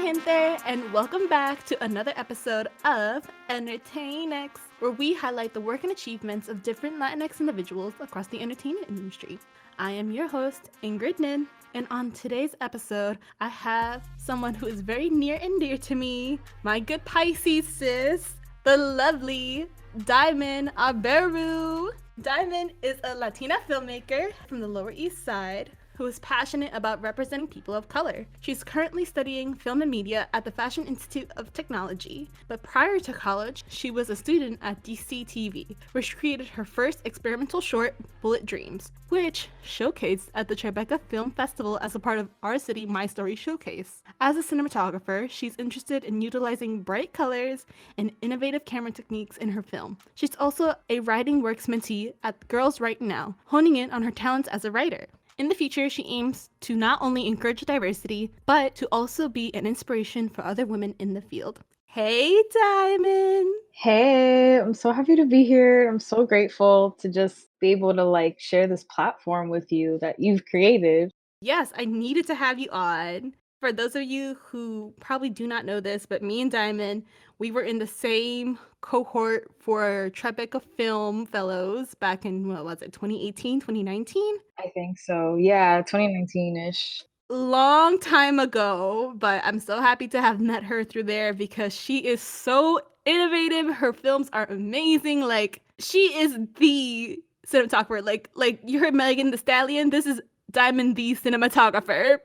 Gente, and welcome back to another episode of Entertainx, where we highlight the work and achievements of different Latinx individuals across the entertainment industry. I am your host, Ingrid Nin, and on today's episode, I have someone who is very near and dear to me, my good Pisces sis, the lovely Diamond Abreu. Diamond is a Latina filmmaker from the Lower East Side who is passionate about representing people of color. She's currently studying film and media at the Fashion Institute of Technology, but prior to college, she was a student at DCTV, where she created her first experimental short, Bullet Dreams, which showcased at the Tribeca Film Festival as a part of Our City My Story Showcase. As a cinematographer, she's interested in utilizing bright colors and innovative camera techniques in her film. She's also a writing works mentee at Girls Write Now, honing in on her talents as a writer. In the future, she aims to not only encourage diversity, but to also be an inspiration for other women in the field. Hey, Diamond! Hey, I'm so happy to be here. I'm so grateful to just be able to share this platform with you that you've created. Yes, I needed to have you on. For those of you who probably do not know this, but me and Diamond, we were in the same cohort for Tribeca Film Fellows back in, what was it, 2018, 2019? I think so. Yeah, 2019-ish. Long time ago, but I'm so happy to have met her through there because she is so innovative. Her films are amazing. Like, she is the cinematographer. Like you heard Megan Thee Stallion. This is Diamond the cinematographer.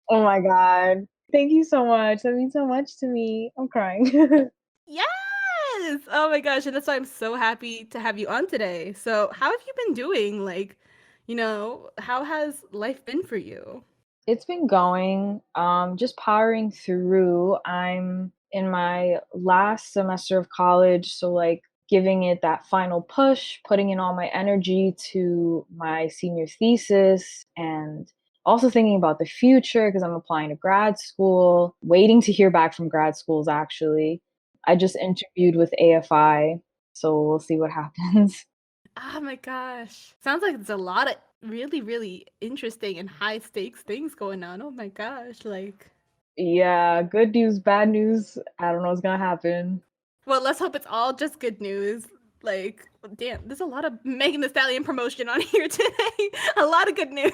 Oh my God. Thank you so much. That means so much to me. I'm crying. Yes! Oh my gosh, and that's why I'm so happy to have you on today. So, how have you been doing? How has life been for you? It's been going, just powering through. I'm in my last semester of college, so giving it that final push, putting in all my energy to my senior thesis, and also thinking about the future because I'm applying to grad school, waiting to hear back from grad schools actually. I just interviewed with AFI, so we'll see what happens. Oh my gosh. Sounds like there's a lot of really, really interesting and high stakes things going on. Oh my gosh. Yeah, good news, bad news. I don't know what's gonna happen. Well, let's hope it's all just good news. Damn, there's a lot of Megan Thee Stallion promotion on here today. A lot of good news.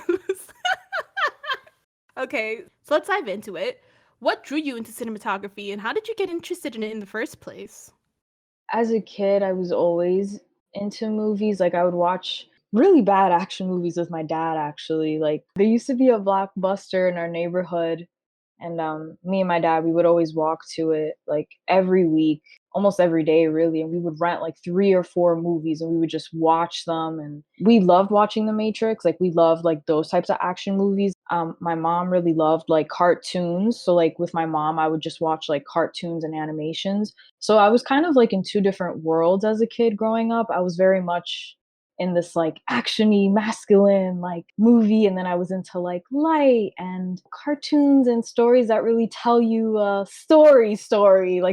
Okay, so let's dive into it. What drew you into cinematography and how did you get interested in it in the first place? As a kid, I was always into movies. I would watch really bad action movies with my dad, actually. There used to be a Blockbuster in our neighborhood, and me and my dad, we would always walk to it every week, almost every day, really. And we would rent three or four movies and we would just watch them. And we loved watching The Matrix. We loved those types of action movies. My mom really loved cartoons. So with my mom, I would just watch cartoons and animations. So I was kind of in two different worlds as a kid growing up. I was very much in this actiony masculine movie, and then I was into light and cartoons and stories that really tell you a story,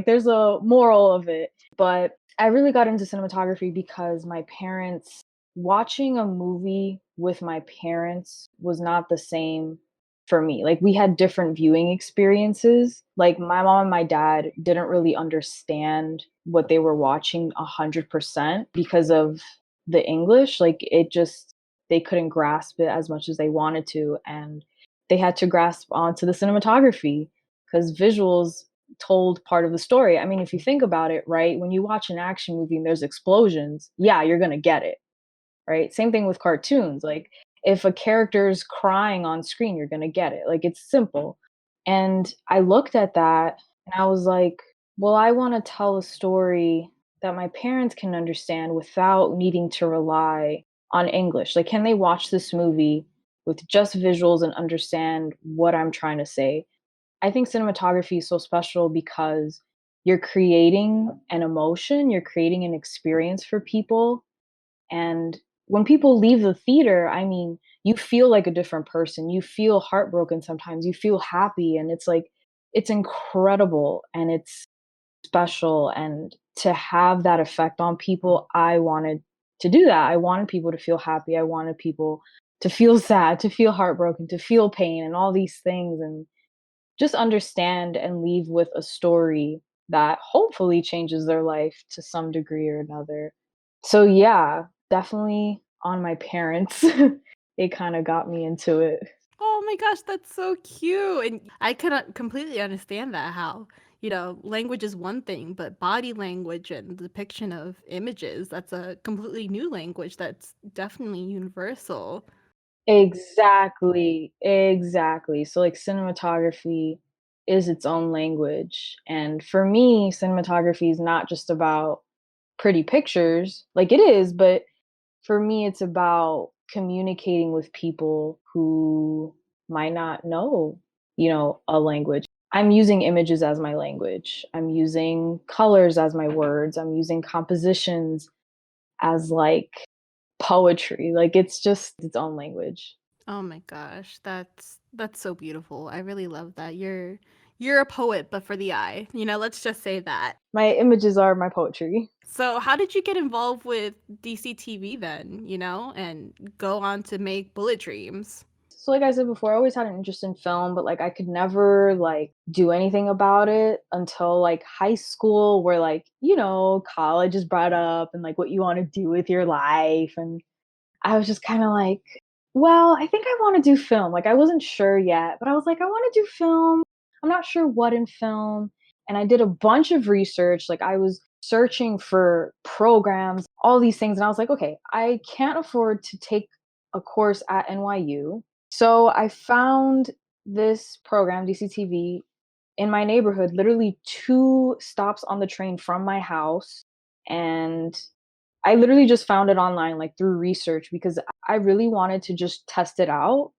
there's a moral of it. But I really got into cinematography because my parents, watching a movie with my parents was not the same for me. We had different viewing experiences. My mom and my dad didn't really understand what they were watching 100% because of the English. It just, they couldn't grasp it as much as they wanted to. And they had to grasp onto the cinematography because visuals told part of the story. I mean, if you think about it, right? When you watch an action movie and there's explosions, yeah, you're going to get it, right? Same thing with cartoons. If a character's crying on screen, you're going to get it. It's simple. And I looked at that and I was like, well, I want to tell a story that my parents can understand without needing to rely on English. Can they watch this movie with just visuals and understand what I'm trying to say? I think cinematography is so special because you're creating an emotion, you're creating an experience for people. And when people leave the theater, I mean, you feel like a different person. You feel heartbroken sometimes. You feel happy. And it's incredible and it's special. And to have that effect on people, I wanted to do that. I wanted people to feel happy. I wanted people to feel sad, to feel heartbroken, to feel pain and all these things. And just understand and leave with a story that hopefully changes their life to some degree or another. So yeah, definitely on my parents. They kind of got me into it. Oh my gosh, that's so cute. And I could completely understand that how, language is one thing, but body language and depiction of images, that's a completely new language that's definitely universal. Exactly, exactly. So, like, cinematography is its own language, and for me, cinematography is not just about pretty pictures, like, it is, but for me, it's about communicating with people who might not know, a language. I'm using images as my language. I'm using colors as my words. I'm using compositions as, like, poetry. Like, it's just its own language. Oh my gosh, that's so beautiful. I really love that. You're a poet, but for the eye. Let's just say that. My images are my poetry. So, how did you get involved with DCTV then, and go on to make Bullet Dreams? So like I said before, I always had an interest in film, but like I could never like do anything about it until like high school where like, college is brought up and like what you want to do with your life. And I was just kind of like, well, I think I want to do film. Like I wasn't sure yet, but I was like, I want to do film. I'm not sure what in film. And I did a bunch of research. Like I was searching for programs, all these things. And I was like, okay, I can't afford to take a course at NYU. So I found this program, DCTV, in my neighborhood, literally 2 stops on the train from my house. And I literally just found it online, like, through research because I really wanted to just test it out.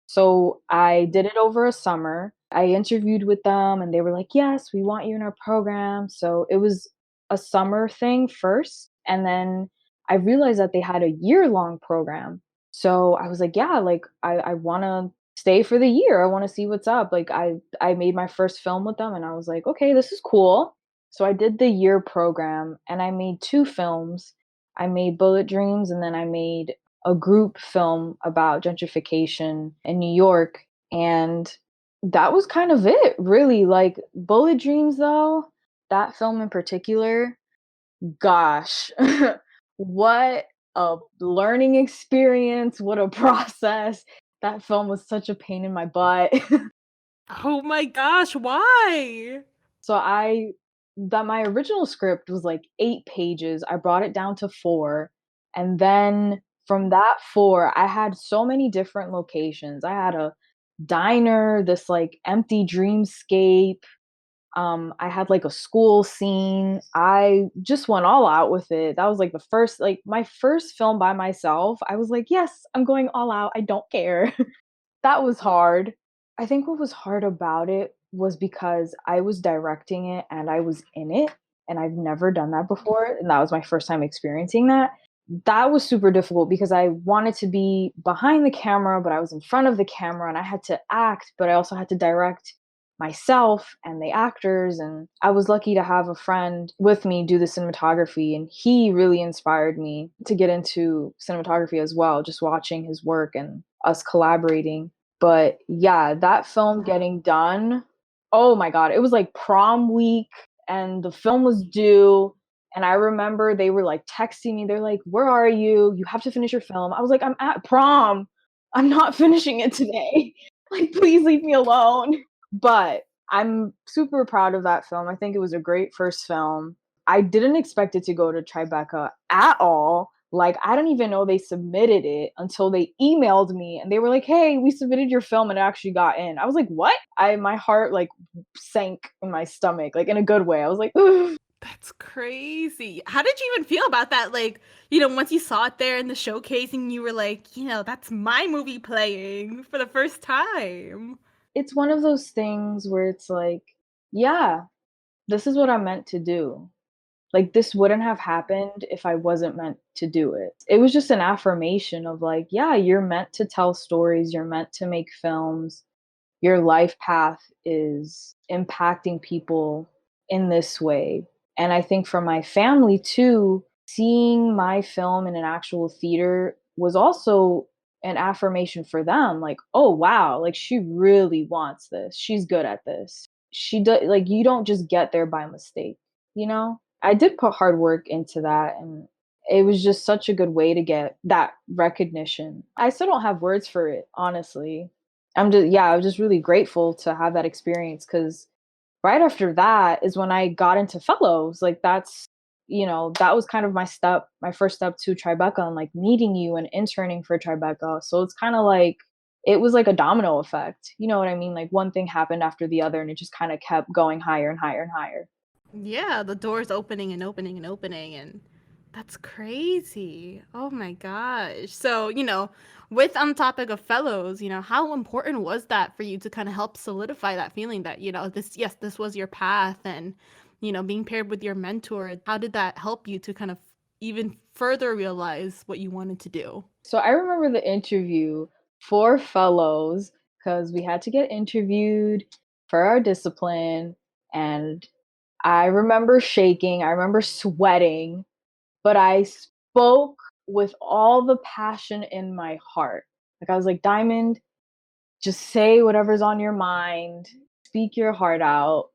So I did it over a summer. I interviewed with them and they were like, "Yes, we want you in our program." So it was a summer thing first, and then I realized that they had a year-long program. So I was like, "Yeah, like I wanna stay for the year. I wanna see what's up." Like I made my first film with them and I was like, "Okay, this is cool." So I did the year program and I made 2 films. I made Bullet Dreams and then I made a group film about gentrification in New York, and that was kind of it, really. Like Bullet Dreams, though, that film in particular, gosh, what a learning experience, what a process. That film was such a pain in my butt. Oh my gosh, why? So I that my original script was like 8 pages. I brought it down to 4, and then from that 4, I had so many different locations. I had a diner, this like empty dreamscape. I had like a school scene. I just went all out with it. That was like the first like my first film by myself. I was like, "Yes, I'm going all out. I don't care." That was hard. I think what was hard about it was because I was directing it and I was in it, and I've never done that before, and that was my first time experiencing that. That was super difficult because I wanted to be behind the camera, but I was in front of the camera and I had to act, but I also had to direct myself and the actors. And I was lucky to have a friend with me do the cinematography, and he really inspired me to get into cinematography as well, just watching his work and us collaborating. But yeah, that film getting done, oh my god, it was like prom week and the film was due, and I remember they were like texting me, they're like, "Where are you? You have to finish your film." I was like, "I'm at prom. I'm not finishing it today. Like, please leave me alone." But I'm super proud of that film. I think it was a great first film. I didn't expect it to go to Tribeca at all. Like, I didn't even know they submitted it until they emailed me and they were like, "Hey, we submitted your film and it actually got in." I was like, "What?" My heart like sank in my stomach, like in a good way. I was like, That's crazy. How did you even feel about that? Like, once you saw it there in the showcase and you were like, that's my movie playing for the first time. it's one of those things where it's like, yeah, this is what I'm meant to do. Like, this wouldn't have happened if I wasn't meant to do it. It was just an affirmation of like, yeah, you're meant to tell stories, you're meant to make films. Your life path is impacting people in this way. And I think for my family too, seeing my film in an actual theater was also an affirmation for them, like, "Oh, wow, like, she really wants this. She's good at this." Like, you don't just get there by mistake, you know? I did put hard work into that, and it was just such a good way to get that recognition. I still don't have words for it, honestly. I was just really grateful to have that experience because right after that is when I got into fellows. Like that was kind of my first step to Tribeca and like meeting you and interning for Tribeca. So it's kind of like it was like a domino effect. You know what I mean? Like one thing happened after the other and it just kind of kept going higher and higher and higher. Yeah, the doors opening and opening and opening, and that's crazy. Oh my gosh. So, with on the topic of fellows, how important was that for you to kind of help solidify that feeling that, this was your path and, being paired with your mentor, how did that help you to kind of even further realize what you wanted to do? So I remember the interview for fellows because we had to get interviewed for our discipline. And I remember shaking, I remember sweating, but I spoke with all the passion in my heart. Like I was like, Diamond, just say whatever's on your mind, speak your heart out.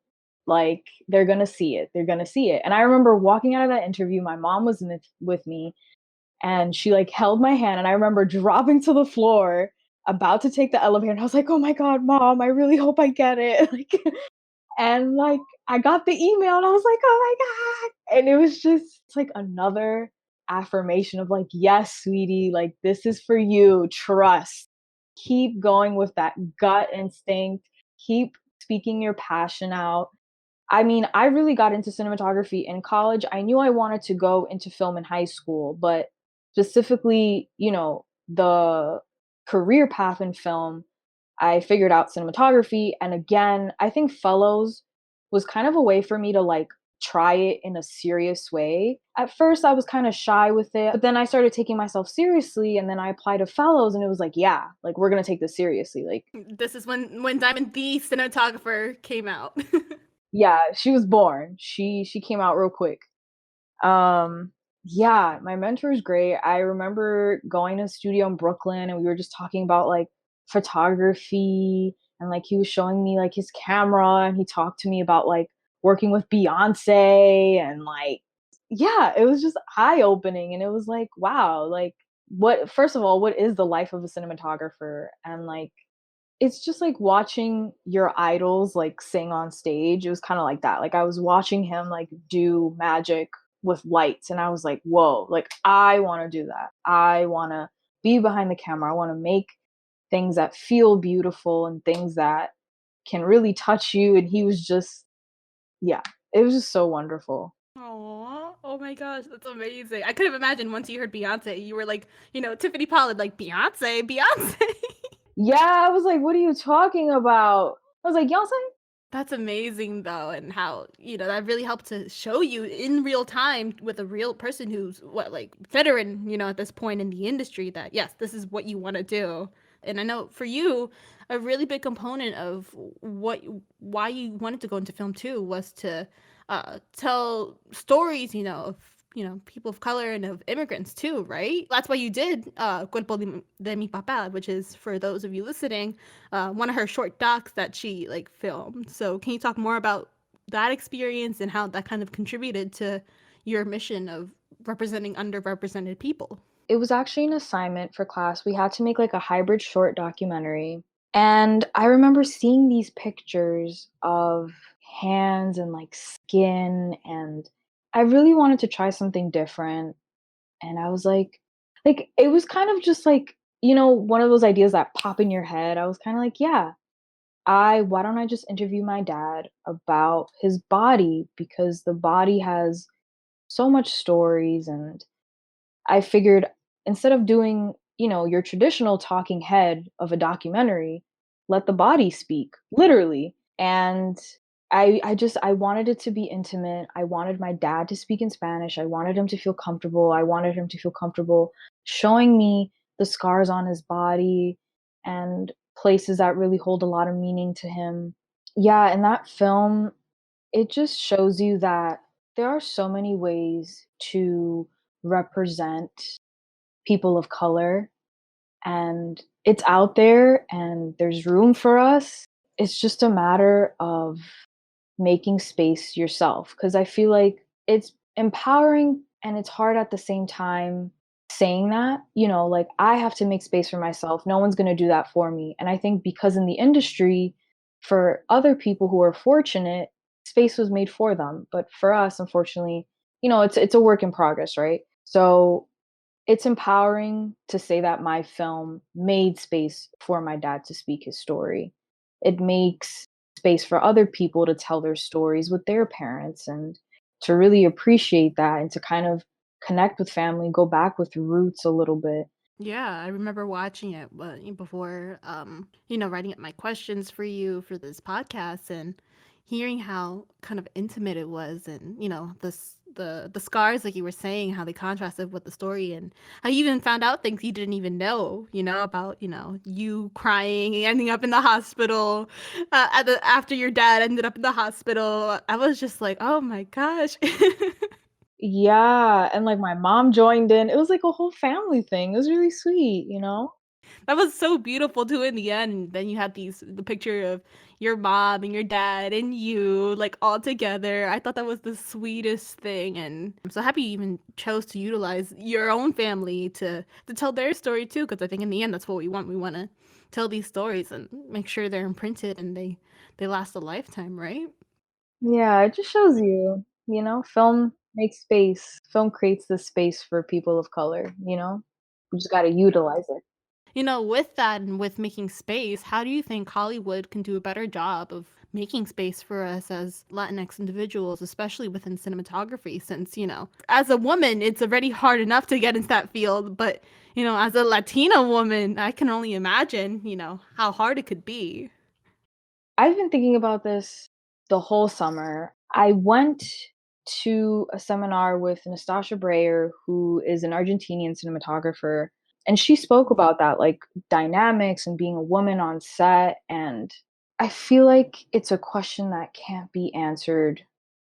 Like they're gonna see it. They're gonna see it. And I remember walking out of that interview, my mom was with me and she like held my hand and I remember dropping to the floor about to take the elevator and I was like, "Oh my god, mom, I really hope I get it." Like and like I got the email and I was like, "Oh my god." And it was just it's like another affirmation of like, "Yes, sweetie, like this is for you. Trust. Keep going with that gut instinct. Keep speaking your passion out." I mean, I really got into cinematography in college. I knew I wanted to go into film in high school, but specifically, the career path in film, I figured out cinematography. And again, I think fellows was kind of a way for me to like try it in a serious way. At first, I was kind of shy with it, but then I started taking myself seriously. And then I applied to fellows, and it was like, yeah, like we're going to take this seriously. Like, This is when Diamond the cinematographer came out. yeah, she was born. She came out real quick. Um, yeah, my mentor is great. I remember going to a studio in Brooklyn and we were just talking about like photography and like he was showing me like his camera and he talked to me about like working with Beyonce and like yeah, it was just eye opening and it was like wow, like what first of all, what is the life of a cinematographer and like it's just like watching your idols, like, sing on stage. It was kinda like that. Like, I was watching him, like, do magic with lights, and I was like, "Whoa, like, I wanna do that. I wanna be behind the camera. I wanna make things that feel beautiful and things that can really touch you," and he was just yeah, it was just so wonderful. Aw, oh my gosh, that's amazing. I could have imagined once you heard Beyonce, you were like, Tiffany Pollard, like, Beyonce, Beyonce. Yeah, I was like, "What are you talking about?" I was like, "Y'all say?" That's amazing though, and how, that really helped to show you in real time with a real person who's what, like, veteran, at this point in the industry that yes, this is what you want to do. And I know for you, a really big component of why you wanted to go into film too was to tell stories, of people of color and of immigrants too, right? That's why you did Cuerpo de mi Papá, which is, for those of you listening, one of her short docs that she like filmed. So can you talk more about that experience and how that kind of contributed to your mission of representing underrepresented people? It was actually an assignment for class. We had to make like a hybrid short documentary. And I remember seeing these pictures of hands and like skin and I really wanted to try something different and I was like it was kind of just like, one of those ideas that pop in your head. I was kind of like, yeah, I why don't I just interview my dad about his body because the body has so much stories and I figured instead of doing, your traditional talking head of a documentary, let the body speak, literally. And I wanted it to be intimate. I wanted my dad to speak in Spanish. I wanted him to feel comfortable. I wanted him to feel comfortable showing me the scars on his body and places that really hold a lot of meaning to him. Yeah, in that film, it just shows you that there are so many ways to represent people of color and it's out there and there's room for us. It's just a matter of making space yourself, because I feel like it's empowering and it's hard at the same time saying that, like I have to make space for myself. No one's going to do that for me. And I think because in the industry, for other people who are fortunate, space was made for them. But for us, unfortunately, it's a work in progress, right? So it's empowering to say that my film made space for my dad to speak his story. It makes space for other people to tell their stories with their parents, and to really appreciate that and to kind of connect with family, go back with roots a little bit. Yeah, I remember watching it before, writing up my questions for you for this podcast and hearing how kind of intimate it was, and the scars, like you were saying, how they contrasted with the story, and how you even found out things you didn't even know, about you crying and ending up in the hospital after your dad ended up in the hospital. I was just like, oh my gosh. Yeah, and like my mom joined in. It was like a whole family thing. It was really sweet. That was so beautiful too in the end. Then you had the picture of your mom and your dad and you like all together. I thought that was the sweetest thing, and I'm so happy you even chose to utilize your own family to tell their story too, because I think in the end that's what we want. We want to tell these stories and make sure they're imprinted and they last a lifetime, right? Yeah, it just shows film makes space. Film creates the space for people of color. We just gotta utilize it. With that and with making space, how do you think Hollywood can do a better job of making space for us as Latinx individuals, especially within cinematography? Since, as a woman, it's already hard enough to get into that field, but, as a Latina woman, I can only imagine, how hard it could be. I've been thinking about this the whole summer. I went to a seminar with Nastasia Breyer, who is an Argentinian cinematographer, and she spoke about that, like dynamics and being a woman on set. And I feel like it's a question that can't be answered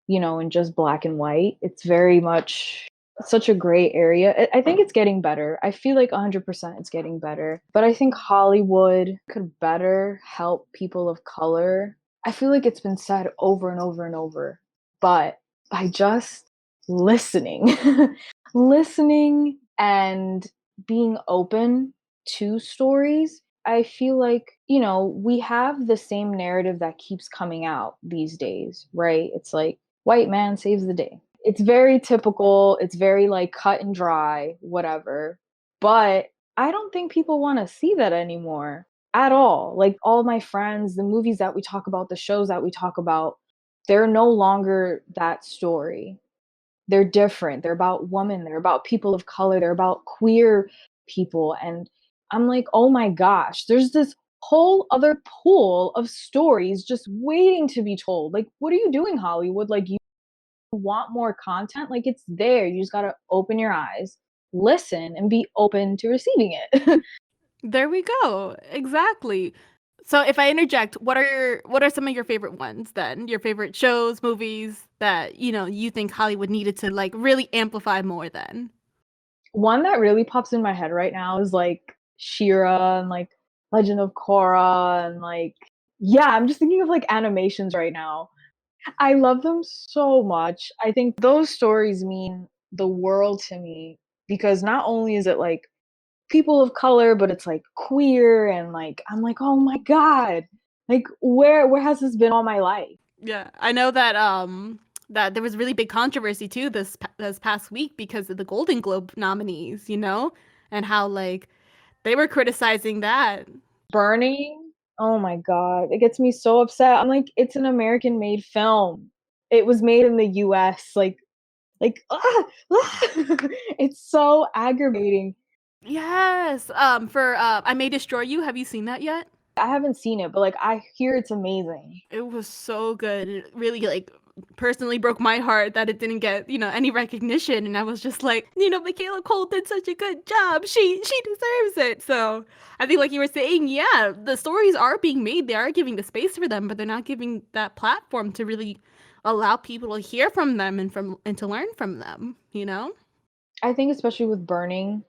in just black and white. It's very much such a gray area. I think it's getting better. I feel like 100% it's getting better. But I think Hollywood could better help people of color. I feel like it's been said over and over and over, but by just listening, listening and being open to stories, I feel like we have the same narrative that keeps coming out these days, right? It's like, white man saves the day. It's very typical, it's very, like, cut and dry, whatever, but I don't think people wanna see that anymore at all. Like, all my friends, the movies that we talk about, the shows that we talk about, they're no longer that story. They're different, they're about women, they're about people of color, they're about queer people, and I'm like, "Oh my gosh, there's this whole other pool of stories just waiting to be told." Like, what are you doing, Hollywood? Like, you want more content, like it's there. You just gotta open your eyes, listen, and be open to receiving it. There we go. Exactly. So if I interject, what are some of your favorite ones then? Your favorite shows, movies that, you think Hollywood needed to like really amplify more then? One that really pops in my head right now is like Shira and like Legend of Korra and like yeah, I'm just thinking of like animations right now. I love them so much. I think those stories mean the world to me because not only is it like people of color, but it's like queer and like I'm like, "Oh my god. Like where has this been all my life?" Yeah, I know that there was really big controversy too this past week because of the Golden Globe nominees, and how like they were criticizing that. Burning, oh my god, it gets me so upset. I'm like, "It's an American-made film. It was made in the US." Ah! It's so aggravating. Yes. For I May Destroy You. Have you seen that yet? I haven't seen it, but, like, I hear it's amazing. It was so good. It really like personally broke my heart that it didn't get, any recognition, and I was just like, Michaela Cole did such a good job. She deserves it. So, I think like you were saying, yeah, the stories are being made. They are giving the space for them, but they're not giving that platform to really allow people to hear from them and to learn from them. I think especially with Burning,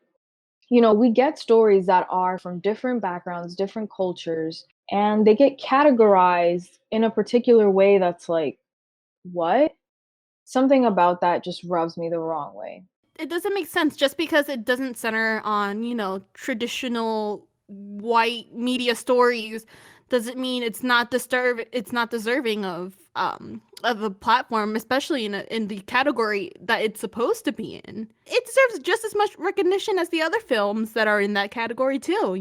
We get stories that are from different backgrounds, different cultures, and they get categorized in a particular way that's like, what? Something about that just rubs me the wrong way. It doesn't make sense just because it doesn't center on, traditional white media stories doesn't mean it's not deserving of a platform, especially in the category that it's supposed to be in. It deserves just as much recognition as the other films that are in that category too.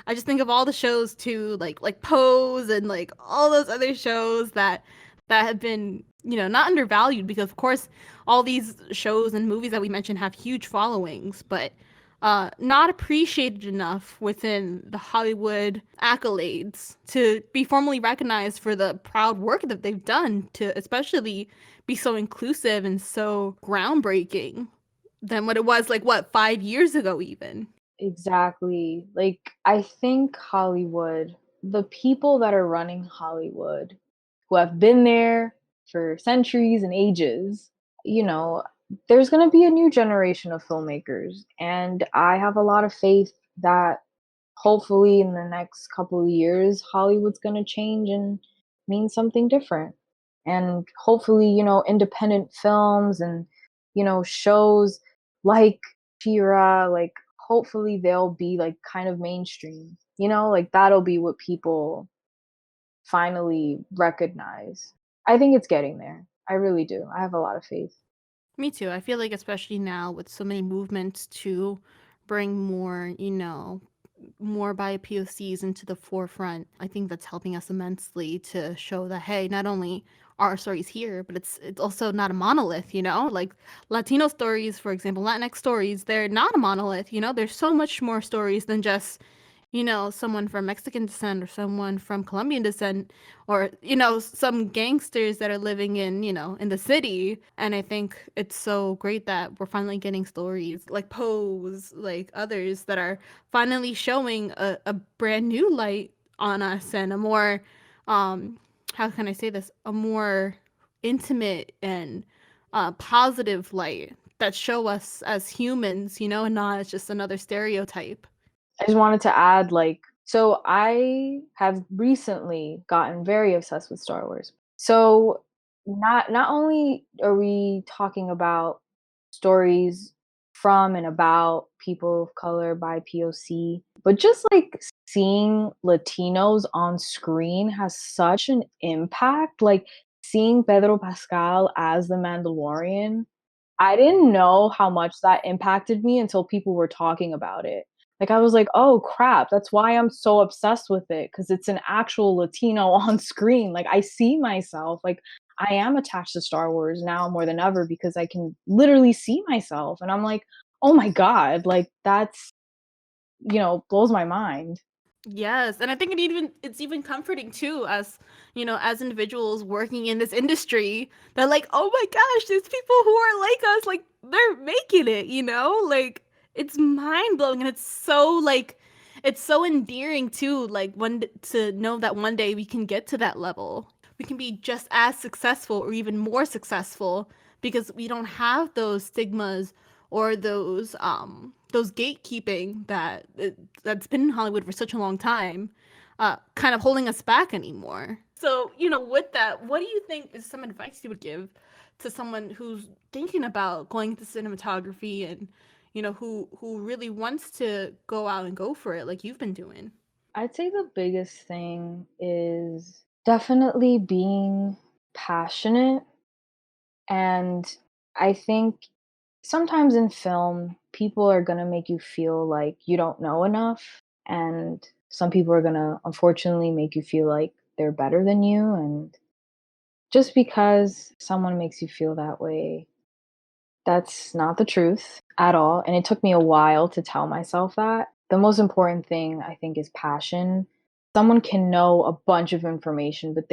I just think of all the shows too, like Pose and like all those other shows that have been, not undervalued because of course all these shows and movies that we mentioned have huge followings, but not appreciated enough within the Hollywood accolades to be formally recognized for the proud work that they've done to especially be so inclusive and so groundbreaking than what it was like, what, 5 years ago, even. Exactly. Like, I think Hollywood, the people that are running Hollywood, who have been there for centuries and ages, you know, there's going to be a new generation of filmmakers. And I have a lot of faith that hopefully in the next couple of years, Hollywood's going to change and mean something different. And hopefully, independent films and, shows like Shira, like hopefully they'll be like kind of mainstream, like that'll be what people finally recognize. I think it's getting there. I really do. I have a lot of faith. Me too. I feel like especially now with so many movements to bring more, more BIPOCs into the forefront. I think that's helping us immensely to show that hey, not only are our stories here, but it's also not a monolith. Like Latino stories, for example, Latinx stories, they're not a monolith. There's so much more stories than just someone from Mexican descent or someone from Colombian descent or, some gangsters that are living in the city. And I think it's so great that we're finally getting stories like Pose, like others that are finally showing a brand new light on us and a more, how can I say this, a more intimate and positive light that show us as humans, and not as just another stereotype. I just wanted to add, like, so I have recently gotten very obsessed with Star Wars. So not only are we talking about stories from and about people of color by POC, but just like seeing Latinos on screen has such an impact. Like seeing Pedro Pascal as the Mandalorian, I didn't know how much that impacted me until people were talking about it. Like, I was like, "Oh, crap, that's why I'm so obsessed with it, because it's an actual Latino on screen." Like, I see myself, like, I am attached to Star Wars now more than ever because I can literally see myself, and I'm like, "Oh my god," like, that's, blows my mind. Yes, and I think it's even comforting too as, as individuals working in this industry. They're like, "Oh my gosh, there's people who are like us, like they're making it." Like it's mind-blowing and it's so endearing too, like to know that one day we can get to that level. We can be just as successful or even more successful because we don't have those stigmas or those gatekeeping that's been in Hollywood for such a long time, kind of holding us back anymore. So, with that, what do you think is some advice you would give to someone who's thinking about going into cinematography and, who really wants to go out and go for it like you've been doing? I'd say the biggest thing is definitely being passionate, and I think sometimes in film, people are gonna make you feel like you don't know enough, and some people are gonna unfortunately make you feel like they're better than you, and just because someone makes you feel that way, that's not the truth at all, and it took me a while to tell myself that. The most important thing, I think, is passion. Someone can know a bunch of information, but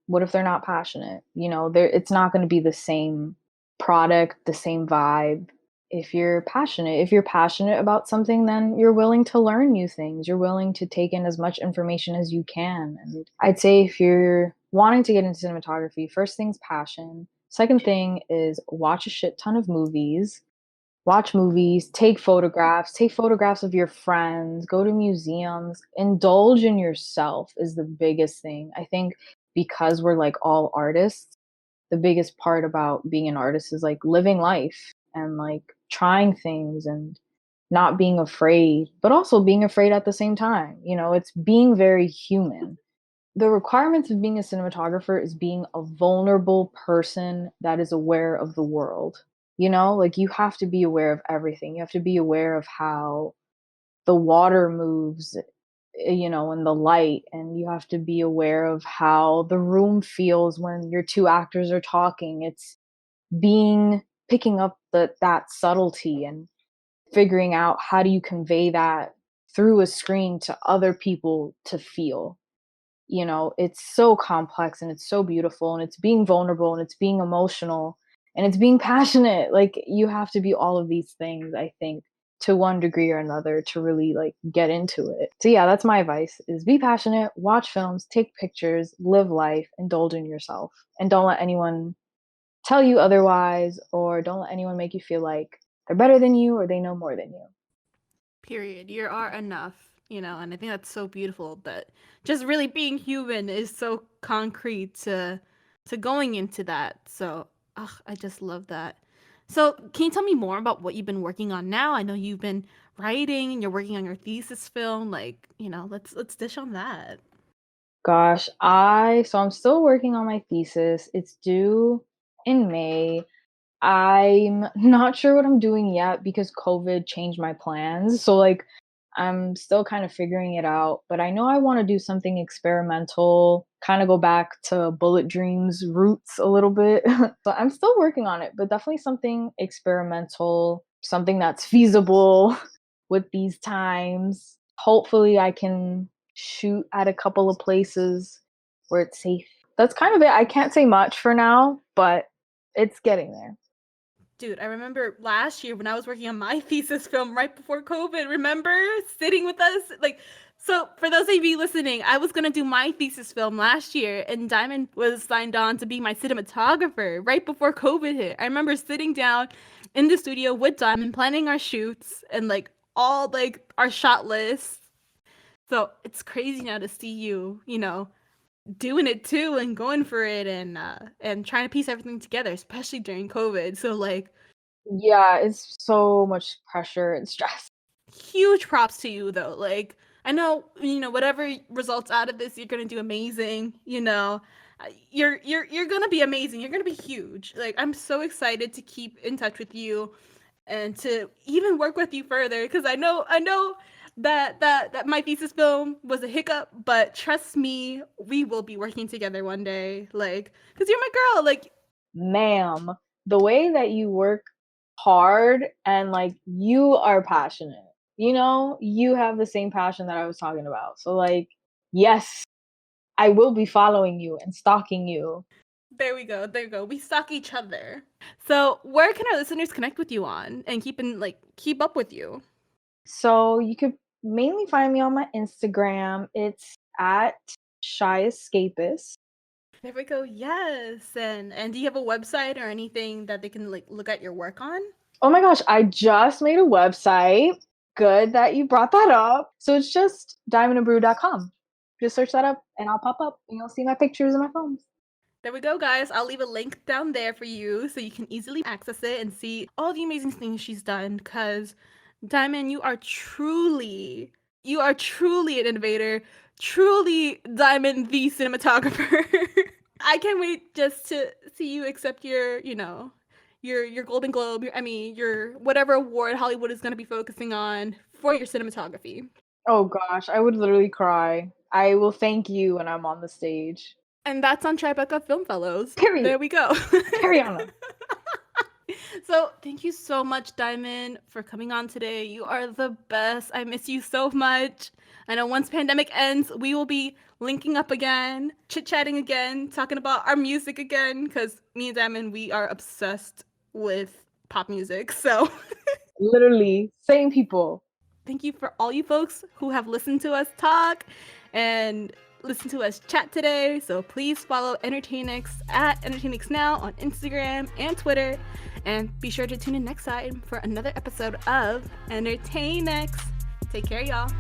what if they're not passionate? It's not gonna be the same product, the same vibe if you're passionate. If you're passionate about something, then you're willing to learn new things. You're willing to take in as much information as you can, and I'd say if you're wanting to get into cinematography, first thing's passion. Second thing is watch a shit ton of movies. watch movies, take photographs of your friends, go to museums, indulge in yourself is the biggest thing. I think because we're like all artists, the biggest part about being an artist is like living life and like trying things and not being afraid, but also being afraid at the same time. You know, it's being very human. The requirements of being a cinematographer is being a vulnerable person that is aware of the world. You know, like you have to be aware of everything. You have to be aware of how the water moves, you know, in the light, and you have to be aware of how the room feels when your two actors are talking. It's being picking up that subtlety and figuring out how do you convey that through a screen to other people to feel. You know, it's so complex and it's so beautiful and it's being vulnerable and it's being emotional and it's being passionate. Like you have to be all of these things, I think, to one degree or another to really like get into it. So yeah, that's my advice is be passionate, watch films, take pictures, live life, indulge in yourself, and don't let anyone tell you otherwise, or don't let anyone make you feel like they're better than you or they know more than you. Period. You are enough, and I think that's so beautiful that just really being human is so concrete to going into that. So, I just love that. So, can you tell me more about what you've been working on now? I know you've been writing and you're working on your thesis film. Like, let's dish on that. Gosh, I'm still working on my thesis. It's due in May. I'm not sure what I'm doing yet because COVID changed my plans. So like I'm still kind of figuring it out, but I know I want to do something experimental, kind of go back to Bullet Dreams roots a little bit. So I'm still working on it, but definitely something experimental, something that's feasible with these times. Hopefully I can shoot at a couple of places where it's safe. That's kind of it. I can't say much for now, but it's getting there. Dude, I remember last year when I was working on my thesis film right before COVID. Remember sitting with us? Like, so for those of you listening, I was gonna do my thesis film last year, and Diamond was signed on to be my cinematographer right before COVID hit. I remember sitting down in the studio with Diamond, planning our shoots and like all like our shot lists. So it's crazy now to see you, doing it too and going for it and trying to piece everything together, especially during COVID. So like Yeah, it's so much pressure and stress. huge props to you though. Like I know, whatever results out of this, you're gonna do amazing. You're gonna be amazing. You're gonna be huge. Like I'm so excited to keep in touch with you and to even work with you further because I know that my thesis film was a hiccup, but trust me, we will be working together one day. Like, because you're my girl. Like, Ma'am, the way that you work hard and like you are passionate, you know, you have the same passion that I was talking about. So, like, yes, I will be following you and stalking you. there we go. There we go. We stalk each other. So, where can our listeners connect with you on and keep up with you? So, you could mainly find me on my Instagram. It's at Shy Escapist. There we go. Yes. And do you have a website or anything that they can like look at your work on? Oh my gosh, I just made a website. Good that you brought that up. So it's just diamondabreu.com. Just search that up and I'll pop up and you'll see my pictures and my films. There we go, guys. I'll leave a link down there for you so you can easily access it and see all the amazing things she's done. Because, Diamond, you are truly an innovator, truly Diamond the cinematographer. I can't wait just to see you accept your Golden Globe. Your whatever award Hollywood is going to be focusing on for your cinematography. Oh gosh, I would literally cry. I will thank you when I'm on the stage. And that's on Tribeca Film Fellows. Period. There we go. Ariana. So, thank you so much, Diamond, for coming on today. You are the best. I miss you so much. I know once pandemic ends, we will be linking up again, chit-chatting again, talking about our music again because me and Diamond, we are obsessed with pop music. So, Literally, same people. thank you for all you folks who have listened to us talk and listen to us chat today. So please follow Entertainx at Entertainx Now on Instagram and Twitter. And be sure to tune in next time for another episode of Entertainx. Take care, y'all.